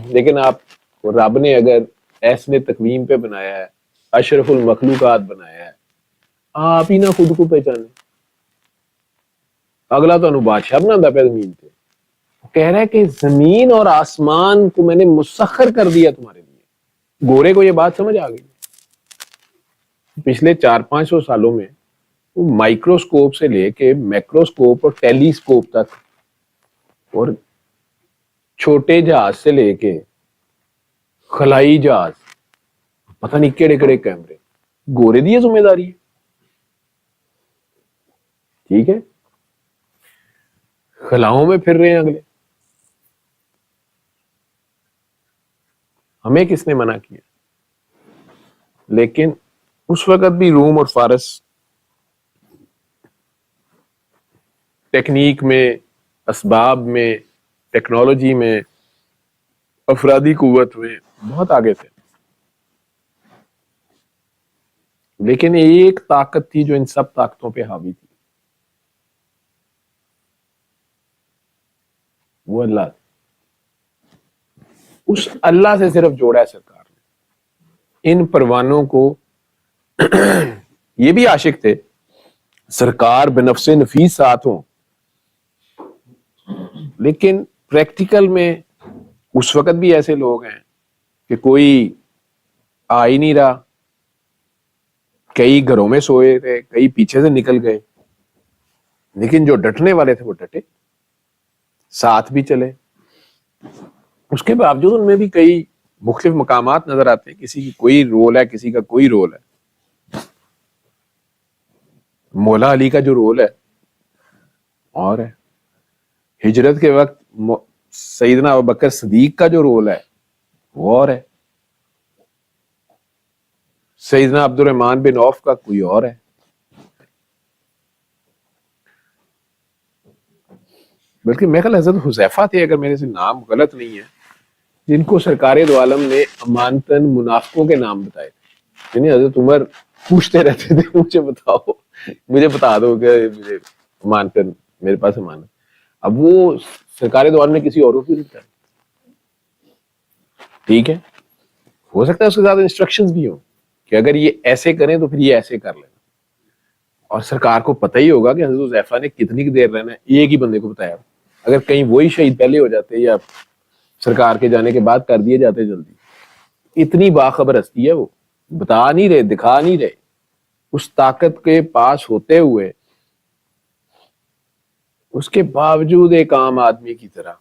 لیکن آپ کو رب نے اگر ایسے تقویم پہ بنایا ہے، اشرف المخلوقات بنایا ہے، آپ ہی نہ خود کو پہچانے، اگلا تو بادشاہ بنا پہ زمین پہ کہہ رہا ہے کہ زمین اور آسمان کو میں نے مسخر کر دیا تمہارے لیے. گورے کو یہ بات سمجھ آ گئی. پچھلے 400-500 سالوں میں مائکروسکوپ سے لے کے میکروسکوپ اور ٹیلیسکوپ تک، اور چھوٹے جہاز سے لے کے خلائی جہاز، پتہ نہیں کیڑے کیڑے کیمرے، گورے دی ذمہ داری ہے. ٹھیک ہے، خلاؤں میں پھر رہے ہیں اگلے. ہمیں کس نے منع کیا؟ لیکن اس وقت بھی روم اور فارس ٹیکنیک میں، اسباب میں، ٹیکنالوجی میں، افرادی قوت میں بہت آگے تھے. لیکن ایک طاقت تھی جو ان سب طاقتوں پہ حاوی تھی، وہ اللہ. اس اللہ سے صرف جوڑا ہے سرکار نے. ان پروانوں کو یہ بھی عاشق تھے سرکار بنفس نفیس ساتھ ہوں، لیکن پریکٹیکل میں اس وقت بھی ایسے لوگ ہیں کہ کوئی آ ہی نہیں رہا، کئی گھروں میں سوئے تھے، کئی پیچھے سے نکل گئے، لیکن جو ڈٹنے والے تھے وہ ڈٹے، ساتھ بھی چلے. اس کے باوجود ان میں بھی کئی مختلف مقامات نظر آتے ہیں. کسی کی کوئی رول ہے، کسی کا کوئی رول ہے. مولا علی کا جو رول ہے اور ہے، ہجرت کے وقت سیدنا ابوبکر صدیق کا جو رول ہے وہ اور ہے، سیدنا عبد الرحمن بن عوف کا کوئی اور ہے. بلکہ میرے خیال حضرت حذیفہ تھے، اگر میرے سے نام غلط نہیں ہے، جن کو سرکار دو عالم نے امانتاً منافقوں کے نام بتائے تھے. یعنی حضرت عمر پوچھتے رہتے تھے مجھے بتاؤ، مجھے بتا دو کہ مجھے امانتاً میرے پاس امانت. اب وہ سرکار دو عالم نے کسی اور کو نہیں بتایا. ٹھیک ہے، ہو سکتا ہے اس کے ساتھ انسٹرکشنز بھی ہوں کہ اگر یہ ایسے کریں تو پھر یہ ایسے کر لینا. اور سرکار کو پتہ ہی ہوگا کہ حضرت حذیفہ نے کتنی دیر رہنا ہے، ایک ہی بندے کو بتایا. اگر کہیں وہی شہید پہلے ہو جاتے یا سرکار کے جانے کے بعد کر دیے جاتے جلدی. اتنی باخبر ہستی ہے وہ، بتا نہیں رہے، دکھا نہیں رہے. اس طاقت کے پاس ہوتے ہوئے اس کے باوجود ایک عام آدمی کی طرح